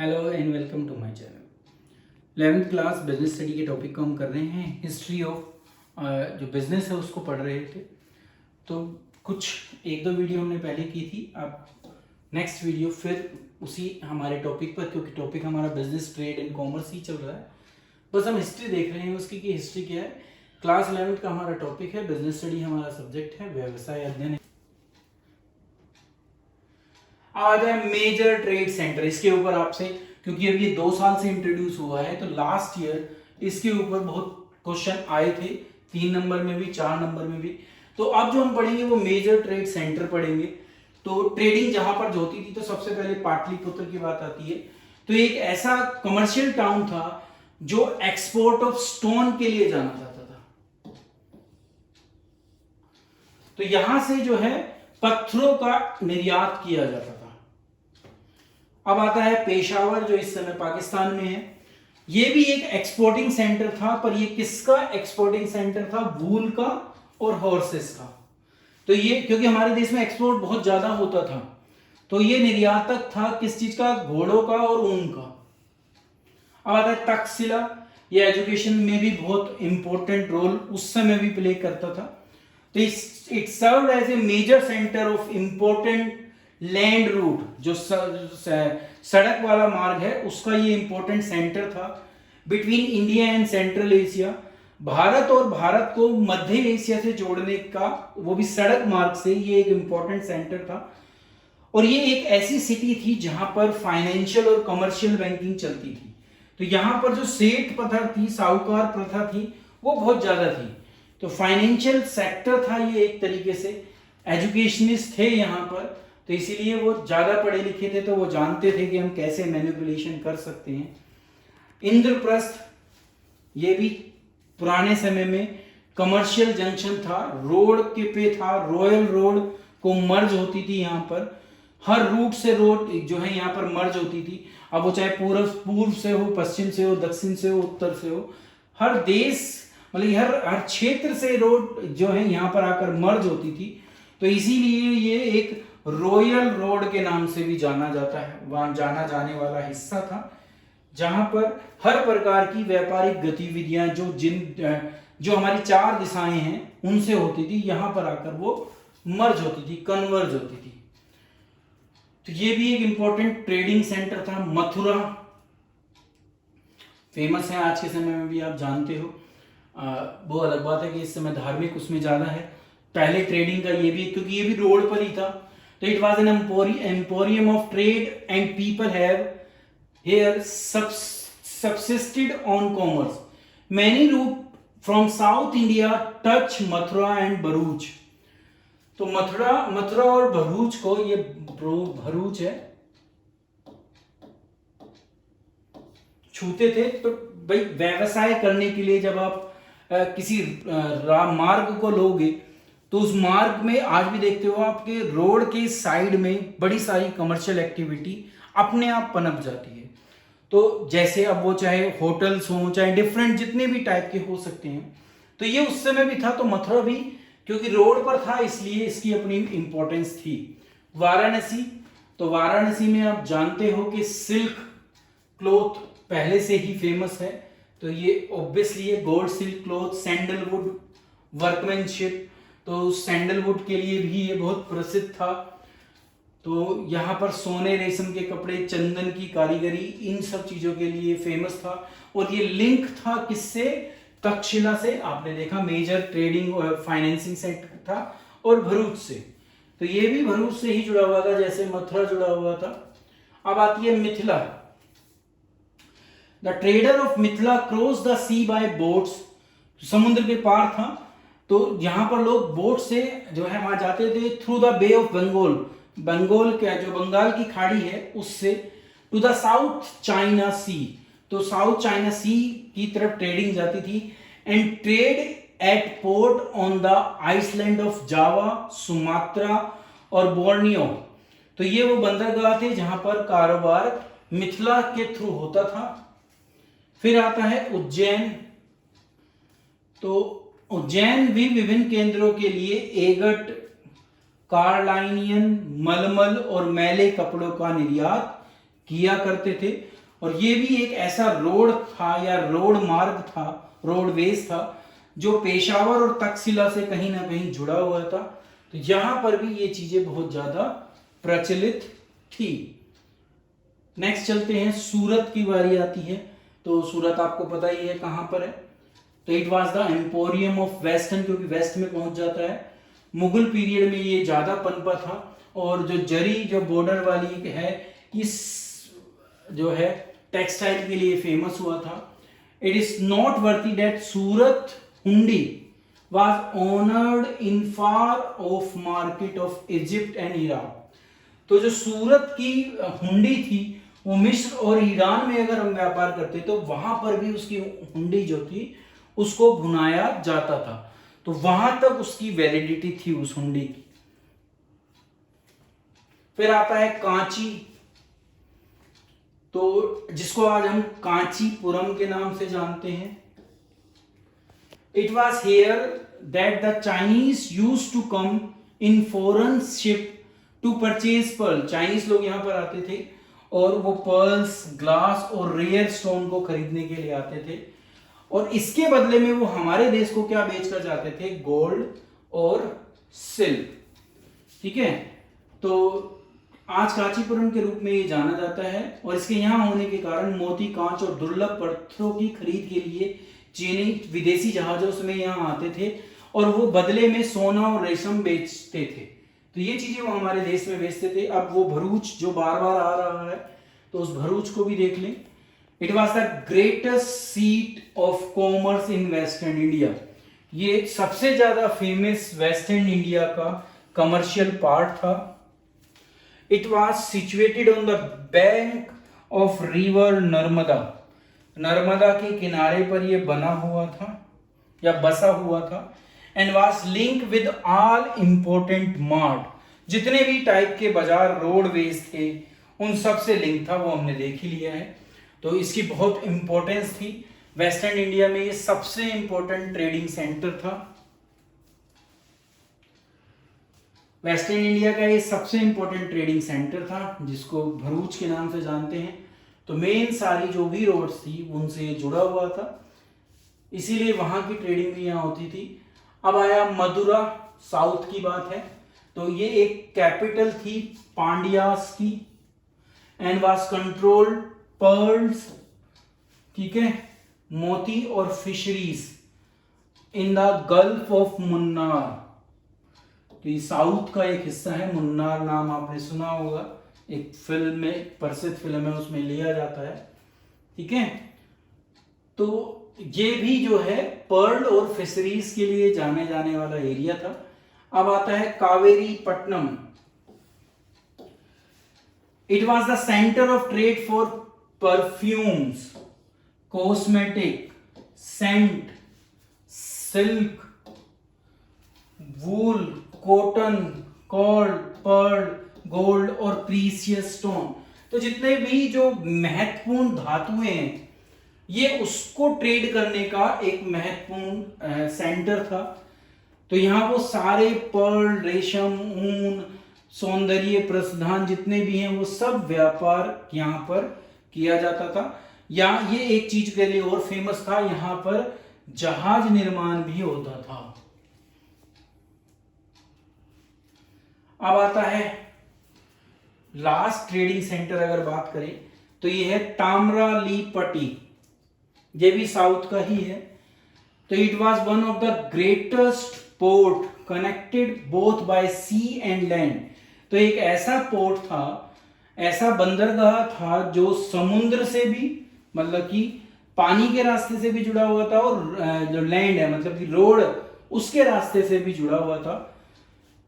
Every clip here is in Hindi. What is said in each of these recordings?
Hello and welcome to my channel. 11th class business study के टॉपिक को हम कर रहे हैं। हिस्ट्री ऑफ जो बिजनेस है उसको पढ़ रहे थे। तो कुछ एक दो वीडियो हमने पहले की थी। अब नेक्स्ट वीडियो फिर उसी हमारे टॉपिक पर, क्योंकि टॉपिक हमारा बिजनेस, ट्रेड एंड कॉमर्स ही चल रहा है। बस हम हिस्ट्री देख रहे हैं उसकी कि हिस्ट्री क्या है। क्लास 11th का हमारा टॉपिक है, बिजनेस स्टडी हमारा सब्जेक्ट है, व्यवसाय अध्ययन। आ जाए मेजर ट्रेड सेंटर, इसके ऊपर आपसे, क्योंकि अब ये 2 साल से इंट्रोड्यूस हुआ है तो लास्ट ईयर इसके ऊपर बहुत क्वेश्चन आए थे, 3 नंबर में भी 4 नंबर में भी। तो अब जो हम पढ़ेंगे वो मेजर ट्रेड सेंटर पढ़ेंगे। तो ट्रेडिंग जहां पर होती थी तो सबसे पहले पाटलिपुत्र की बात आती है। तो एक ऐसा कमर्शियल टाउन था जो एक्सपोर्ट ऑफ स्टोन के लिए जाना जाता था। तो यहां से जो है पत्थरों का निर्यात किया जाता था। अब आता है पेशावर, जो इस समय पाकिस्तान में है। ये भी एक एक्सपोर्टिंग सेंटर था, पर ये किसका एक्सपोर्टिंग सेंटर था? वूल का और हॉर्सेस का। तो ये, क्योंकि हमारे देश में एक्सपोर्ट बहुत ज्यादा होता था, तो ये निर्यातक था किस चीज का? घोड़ों का और ऊन का। अब आता है तक्षशिला। ये एजुकेशन में भी बहुत इंपॉर्टेंट रोल उस समय भी प्ले करता था। तो it served as a major centre of important land route, जो सड़क वाला मार्ग है उसका ये इंपॉर्टेंट सेंटर था between India and Central Asia. Bharat और भारत को मध्य एशिया से जोड़ने का, वो भी सड़क मार्ग से, ये एक इंपॉर्टेंट सेंटर था। और ये एक ऐसी सिटी थी जहां पर फाइनेंशियल और कमर्शियल बैंकिंग चलती थी। तो यहां पर जो सेठ प्रथा थी, साहूकार प्रथा थी, वो बहुत ज्यादा थी। तो फाइनेंशियल सेक्टर था ये एक तरीके से। एजुकेशनिस्ट थे यहाँ पर, तो इसीलिए वो ज्यादा पढ़े लिखे थे, तो वो जानते थे कि हम कैसे मैनिपुलेशन कर सकते हैं। इंद्रप्रस्थ, ये भी पुराने समय में कमर्शियल जंक्शन था, रोड के पे था, रॉयल रोड को मर्ज होती थी यहाँ पर। हर रूट से रोड जो है यहाँ पर मर्ज होती थी। अब वो चाहे पूर्व से हो, पश्चिम से हो, दक्षिण से हो, उत्तर से हो, हर देश, मतलब हर क्षेत्र से रोड जो है यहाँ पर आकर मर्ज होती थी। तो इसीलिए ये एक रॉयल रोड के नाम से भी जाना जाता है, वहां जाना जाने वाला हिस्सा था, जहां पर हर प्रकार की व्यापारिक गतिविधियां जो हमारी 4 दिशाएं हैं उनसे होती थी, यहां पर आकर वो मर्ज होती थी, कन्वर्ज होती थी। तो ये भी एक इंपॉर्टेंट ट्रेडिंग सेंटर था। मथुरा फेमस है आज के समय में भी, आप जानते हो। वो अलग बात है कि इस समय धार्मिक उसमें ज्यादा है। पहले ट्रेडिंग का ये भी, क्योंकि ये भी रोड पर ही था। तो it was an emporium of trade and people have here subsisted on commerce. Many route from South India touch Mathura and Bharuch. तो मथुरा और भरूच को, ये भरूच है, छूते थे। तो भाई व्यवसाय करने के लिए जब आप किसी मार्ग को लोगे, तो उस मार्ग में आज भी देखते हो आपके रोड के साइड में बड़ी सारी कमर्शियल एक्टिविटी अपने आप पनप जाती है। तो जैसे अब वो चाहे होटल्स हो, चाहे डिफरेंट जितने भी टाइप के हो सकते हैं, तो ये उस समय भी था। तो मथुरा भी क्योंकि रोड पर था, इसलिए इसकी अपनी इंपॉर्टेंस थी। वाराणसी, तो वाराणसी में आप जानते हो कि सिल्क क्लॉथ पहले से ही फेमस है। तो ये ऑब्वियसली ये gold silk cloth, sandalwood workmanship, तो सैंडलवुड के लिए भी ये बहुत प्रसिद्ध था। तो यहाँ पर सोने, रेशम के कपड़े, चंदन की कारीगरी, इन सब चीजों के लिए फेमस था। और ये लिंक था किससे? तक्षशिला से। आपने देखा मेजर ट्रेडिंग और फाइनेंसिंग सेंटर था, और भरूच से। तो ये भी भरूच से ही जुड़ा हुआ था, जैसे मथुरा जुड़ा हुआ था। अब आती है Mithila. The trader of Mithila cross the sea by boats. समुद्र के पार था, तो यहां पर लोग बोट से जो है वहां जाते थे, through the Bay of Bengal, Bengal का जो बंगाल की खाड़ी है उससे, to the South China Sea. तो साउथ चाइना सी की तरफ ट्रेडिंग जाती थी। And trade at port on the island of Java, Sumatra और बोर्नियो। तो ये वो बंदरगाह थे जहां पर कारोबार मिथिला के थ्रू होता था। फिर आता है उज्जैन। तो उज्जैन भी विभिन्न केंद्रों के लिए एगट, कार्लाइनियन, मलमल और मैले कपड़ों का निर्यात किया करते थे। और ये भी एक ऐसा रोड था या रोड मार्ग था, रोडवेज था, जो पेशावर और तक्षशिला से कहीं ना कहीं जुड़ा हुआ था। तो यहां पर भी ये चीजें बहुत ज्यादा प्रचलित थी। नेक्स्ट चलते हैं, सूरत की बारी आती है। तो सूरत आपको पता ही है कहां पर है। तो it was the emporium of western, क्योंकि वेस्ट में पहुंच जाता है। मुगल पीरियड में ये ज्यादा पनपा था। और जो जरी जो बॉर्डर वाली है, इस जो है टेक्सटाइल के लिए फेमस हुआ था। It is not worthy that Surat hundi was honoured in far of market of Egypt and Iran. तो जो सूरत की हुंडी थी, वो मिस्र और ईरान में अगर हम व्यापार करते तो वहां पर भी उसकी हुंडी जो थी उसको भुनाया जाता था। तो वहां तक उसकी वैलिडिटी थी उस हुंडी की। फिर आता है कांची, तो जिसको आज हम कांचीपुरम के नाम से जानते हैं। It was here that the Chinese use to come in foreign ship to purchase pearl. Chinese लोग यहां पर आते थे और वो पर्ल्स, ग्लास और रेयर स्टोन को खरीदने के लिए आते थे। और इसके बदले में वो हमारे देश को क्या बेचकर जाते थे? गोल्ड और सिल्क। ठीक है, तो आज कांचीपुरम के रूप में ये जाना जाता है। और इसके यहाँ होने के कारण मोती, कांच और दुर्लभ पत्थरों की खरीद के लिए चीनी विदेशी जहाजों में यहाँ आते थे और वो बदले में सोना और रेशम बेचते थे। तो ये चीजें वो हमारे देश में बेचते थे। अब वो भरूच जो बार बार आ रहा है, तो उस भरूच को भी देख लें। It was the greatest seat of commerce in western India. ये सबसे ज्यादा फेमस वेस्टर्न इंडिया का कमर्शियल पार्ट था। It was situated on the bank of river Narmada. Narmada के किनारे पर यह बना हुआ था या बसा हुआ था। And was link with all important mart. जितने भी टाइप के बाजार, रोडवेज थे, उन सब से लिंक था, वो हमने देख ही लिया है। तो इसकी बहुत इंपॉर्टेंस थी। वेस्टर्न इंडिया में ये सबसे इंपॉर्टेंट ट्रेडिंग सेंटर था। वेस्टर्न इंडिया का ये सबसे इंपॉर्टेंट ट्रेडिंग सेंटर था, जिसको भरूच के नाम से जानते हैं। तो मेन सारी जो भी रोड्स थी उनसे जुड़ा हुआ था, इसीलिए वहां की ट्रेडिंग भी यहाँ होती थी। अब आया मदुरा, साउथ की बात है। तो ये एक कैपिटल थी पांड्यास की एंड वाज कंट्रोल्ड पर्ल्स, ठीक है, मोती और fisheries in the gulf of Munnar. तो ये साउथ का एक हिस्सा है। मुन्नार नाम आपने सुना होगा, एक फिल्म में, प्रसिद्ध फिल्म है, उसमें लिया जाता है। ठीक है, तो ये भी जो है पर्ल और फिशरीज के लिए जाने जाने वाला एरिया था। अब आता है Kaveri Pattanam. It was the centre of trade for perfumes, cosmetic, scent, silk, wool, cotton, cord, pearl, gold और प्रीसियस स्टोन। तो जितने भी जो महत्वपूर्ण धातुएं हैं, ये उसको ट्रेड करने का एक महत्वपूर्ण सेंटर था। तो यहाँ वो सारे पर्ल, रेशम, ऊन, सौंदर्य प्रसाधन जितने भी हैं, वो सब व्यापार यहाँ पर किया जाता था। या ये एक चीज के लिए और फेमस था, यहाँ पर जहाज निर्माण भी होता था। अब आता है लास्ट ट्रेडिंग सेंटर, अगर बात करें तो ये है ताम्रालीपट्टी। ये भी साउथ का ही है। तो it was one of the greatest port connected both by sea and land. तो एक ऐसा पोर्ट था, ऐसा बंदरगाह था जो समुद्र से भी, मतलब कि पानी के रास्ते से भी जुड़ा हुआ था, और जो लैंड है मतलब कि रोड, उसके रास्ते से भी जुड़ा हुआ था।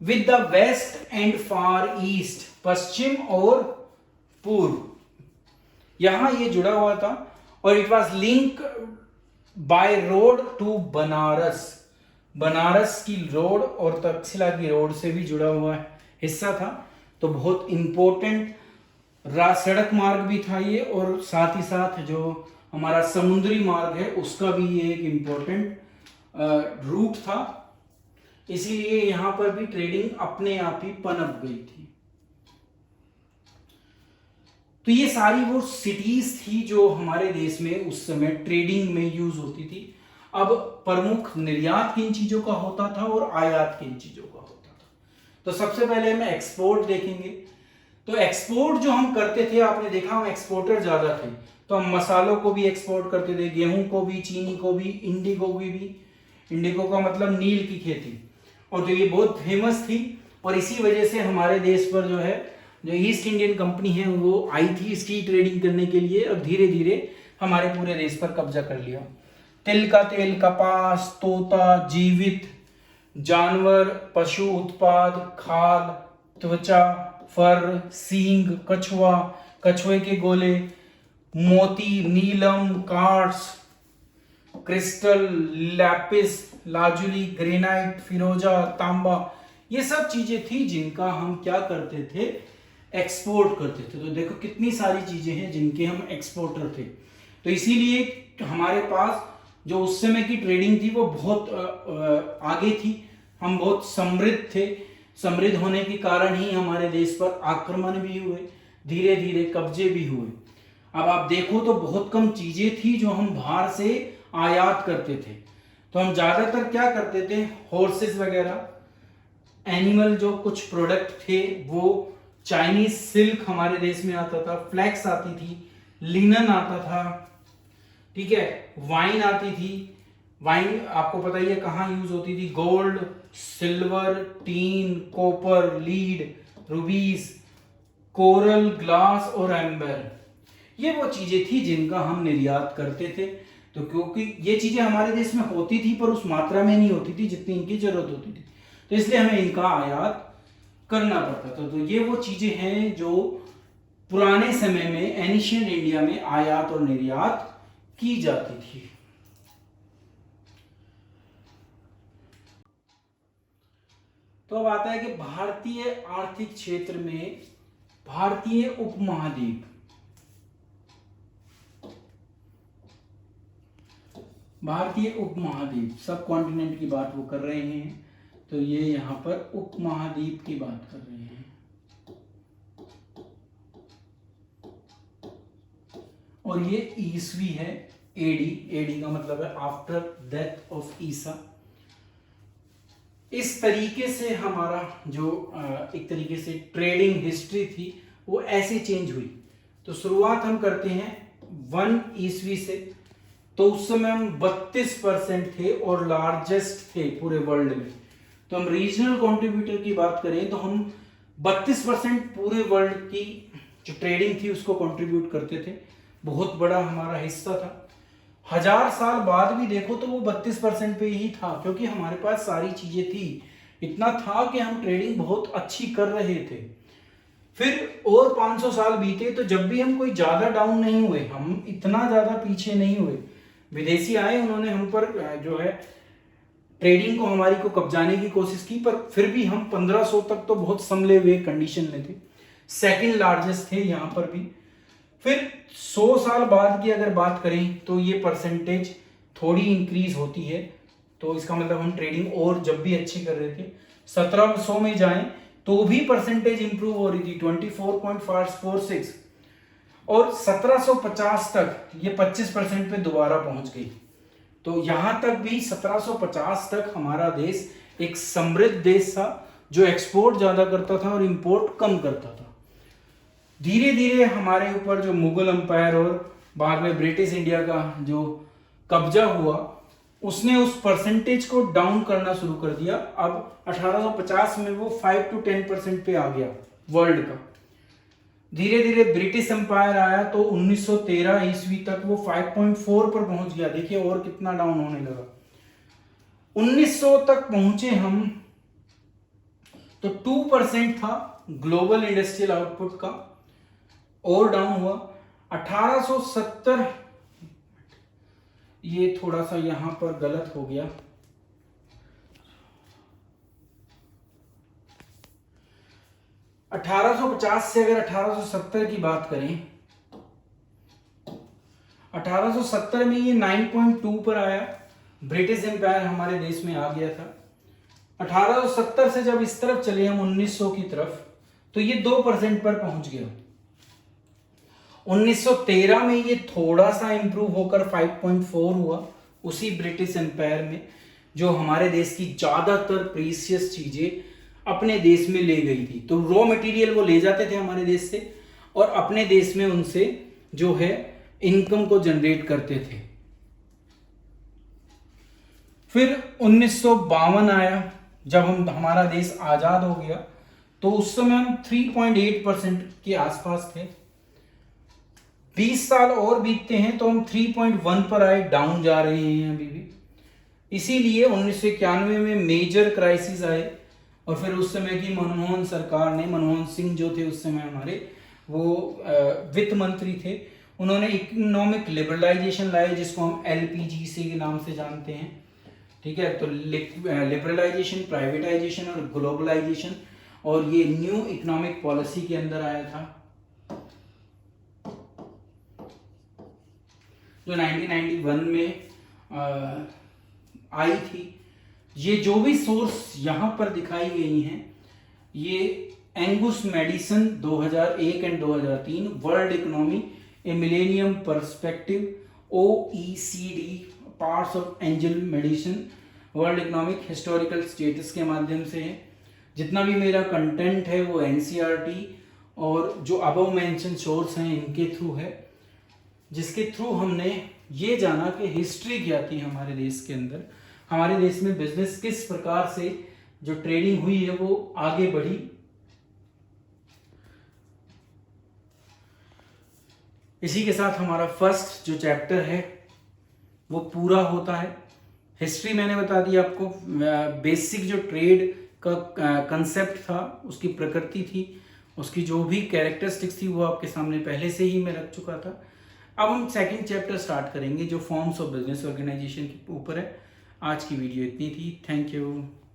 With the west and far east, पश्चिम और पूर्व, यहां ये जुड़ा हुआ था। और it was link by road to Banaras. Banaras की रोड और तक्षशिला की रोड से भी जुड़ा हुआ हिस्सा था। तो बहुत इंपॉर्टेंट सड़क मार्ग भी था ये, और साथ ही साथ जो हमारा समुद्री मार्ग है उसका भी ये एक इंपॉर्टेंट रूट था। इसीलिए यहां पर भी ट्रेडिंग अपने आप ही पनप गई थी। तो ये सारी वो सिटीज थी जो हमारे देश में उस समय ट्रेडिंग में यूज होती थी। अब प्रमुख निर्यात किन चीजों का होता था और आयात किन चीजों का होता था। तो सबसे पहले हम एक्सपोर्ट देखेंगे। तो एक्सपोर्ट जो हम करते थे, आपने देखा हम एक्सपोर्टर ज्यादा थे, तो हम मसालों को भी एक्सपोर्ट करते थे, गेहूं को भी, चीनी को भी, इंडिगो को भी। इंडिगो का मतलब नील की खेती, और जो ये बहुत फेमस थी, और इसी वजह से हमारे देश पर जो है जो ईस्ट इंडियन कंपनी है वो आई थी इसकी ट्रेडिंग करने के लिए, और धीरे धीरे हमारे पूरे देश पर कब्जा कर लिया। तिल का तेल, कपास, तोता, जीवित जानवर, पशु उत्पाद, खाल, त्वचा, फर, सींग, कछुआ, कछुए के गोले, मोती, नीलम, cards, crystal, lapis lazuli, granite, फिरोजा, तांबा, ये सब चीजें थी जिनका हम क्या करते थे, एक्सपोर्ट करते थे। तो देखो कितनी सारी चीजें हैं जिनके हम एक्सपोर्टर थे। तो इसीलिए हमारे पास जो उस समय की ट्रेडिंग थी वो बहुत आगे थी, हम बहुत समृद्ध थे। समृद्ध होने के कारण ही हमारे देश पर आक्रमण भी हुए, धीरे धीरे कब्जे भी हुए। अब आप देखो तो बहुत कम चीजें थी जो हम बाहर से आयात करते थे। तो हम ज्यादातर क्या करते थे, हॉर्सेस वगैरह, एनिमल जो कुछ प्रोडक्ट थे वो चाइनीज सिल्क हमारे देश में आता था, फ्लैक्स आती थी, लिनन आता था, ठीक है, वाइन आती थी। वाइन आपको पता ही है कहाँ यूज होती थी, gold, silver, tin, copper, lead, रूबीज, coral, glass और एम्बर, ये वो चीजें थी जिनका हम निर्यात करते थे। तो क्योंकि ये चीजें हमारे देश में होती थी पर उस मात्रा में नहीं होती थी जितनी इनकी जरूरत होती थी, तो इसलिए हमें इनका आयात करना पड़ता था। तो ये वो चीजें हैं जो पुराने समय में एनिशियंट इंडिया में आयात और निर्यात की जाती थी। तो अब आता है कि भारतीय आर्थिक क्षेत्र में भारतीय उपमहाद्वीप, भारतीय उपमहाद्वीप, सब कॉन्टिनेंट की बात वो कर रहे हैं, तो ये यहां पर उपमहाद्वीप की बात कर रहे हैं। और ये ईसवी है, एडी, एडी का मतलब है आफ्टर डेथ ऑफ ईसा। इस तरीके से हमारा जो एक तरीके से ट्रेडिंग हिस्ट्री थी वो ऐसे चेंज हुई। तो शुरुआत हम करते हैं 1 ईस्वी से। तो उस समय हम 32% थे और लार्जेस्ट थे पूरे वर्ल्ड में। तो हम रीजनल कंट्रीब्यूटर की बात करें तो हम 32% पूरे वर्ल्ड की जो ट्रेडिंग थी उसको कंट्रीब्यूट करते थे, बहुत बड़ा हमारा हिस्सा था। 1000 साल बाद भी देखो तो वो 32% पे ही था, क्योंकि हमारे पास सारी चीजें थी, इतना था कि हम ट्रेडिंग बहुत अच्छी कर रहे थे। फिर और 500 साल बीते तो जब भी हम कोई ज्यादा डाउन नहीं हुए, हम इतना ज्यादा पीछे नहीं हुए। विदेशी आए, उन्होंने हम पर जो है ट्रेडिंग को हमारी को कब्जाने की कोशिश की, पर फिर भी हम 1500 तक तो बहुत संभले हुए कंडीशन में थे, सेकंड लार्जेस्ट थे यहां पर भी। फिर 100 साल बाद की अगर बात करें तो ये परसेंटेज थोड़ी इंक्रीज होती है। तो इसका मतलब हम ट्रेडिंग और जब भी अच्छी कर रहे थे, 1700 में जाएं तो भी परसेंटेज इंप्रूव हो रही थी 24.46, और 1750 तक ये 25% पे दोबारा पहुंच गई। तो यहां तक भी 1750 तक हमारा देश एक समृद्ध देश था जो एक्सपोर्ट ज्यादा करता था और इंपोर्ट कम करता था। धीरे धीरे हमारे ऊपर जो मुगल अंपायर और बाद में ब्रिटिश इंडिया का जो कब्जा हुआ, उसने उस परसेंटेज को डाउन करना शुरू कर दिया। अब 1850 में वो 5 to 10% पे आ गया वर्ल्ड का। धीरे धीरे ब्रिटिश एम्पायर आया तो 1913 ईस्वी तक वो 5.4 पर पहुंच गया। देखिए और कितना डाउन होने लगा। 1900 तक पहुंचे हम तो 2% था ग्लोबल इंडस्ट्रियल आउटपुट का, और डाउन हुआ। 1870, ये थोड़ा सा यहां पर गलत हो गया, 1850 से अगर 1870 की बात करें, 1870 में ये 9.2 पर आया, ब्रिटिश एम्पायर हमारे देश में आ गया था। 1870 से जब इस तरफ चले हम 1900 की तरफ, तो ये 2% पर पहुंच गया। 1913 में ये थोड़ा सा इंप्रूव होकर 5.4 हुआ, उसी ब्रिटिश एम्पायर में, जो हमारे देश की ज्यादातर प्रीशियस चीजें अपने देश में ले गई थी। तो रॉ मटेरियल वो ले जाते थे हमारे देश से और अपने देश में उनसे जो है इनकम को जनरेट करते थे। फिर 1952 आया, जब हमारा देश आजाद हो गया, तो उस समय हम 3.8% के आसपास थे। 20 साल और बीतते हैं तो हम 3.1 पर आए, डाउन जा रहे हैं अभी भी। इसीलिए 1991 में मेजर क्राइसिस आए और फिर उस समय की मनमोहन सरकार ने, मनमोहन सिंह जो थे उस समय हमारे, वो वित्त मंत्री थे, उन्होंने इकोनॉमिक लिबरलाइजेशन लाए, जिसको हम LPGC के नाम से जानते हैं। ठीक है, तो लिबरलाइजेशन, प्राइवेटाइजेशन और ग्लोबलाइजेशन, और ये न्यू इकोनॉमिक पॉलिसी के अंदर आया था, जो 1991 में आई थी। ये जो भी सोर्स यहाँ पर दिखाई गई हैं, ये Angus Maddison 2001 and 2003, world economy a millennium perspective, OECD, parts of Angel Maddison, world economic historical status के माध्यम से है। जितना भी मेरा कंटेंट है वो NCERT और जो अबव मेंशन सोर्स हैं इनके थ्रू है, जिसके थ्रू हमने ये जाना कि हिस्ट्री क्या थी हमारे देश के अंदर, हमारे देश में बिजनेस किस प्रकार से जो ट्रेडिंग हुई है वो आगे बढ़ी। इसी के साथ हमारा फर्स्ट जो चैप्टर है वो पूरा होता है। हिस्ट्री मैंने बता दी आपको, बेसिक जो ट्रेड का कंसेप्ट था, उसकी प्रकृति थी, उसकी जो भी कैरेक्टरिस्टिक्स थी वो आपके सामने पहले से ही मैं रख चुका था। अब हम सेकंड चैप्टर स्टार्ट करेंगे जो फॉर्म्स ऑफ बिजनेस ऑर्गेनाइजेशन के ऊपर है। आज की वीडियो इतनी थी। Thank you.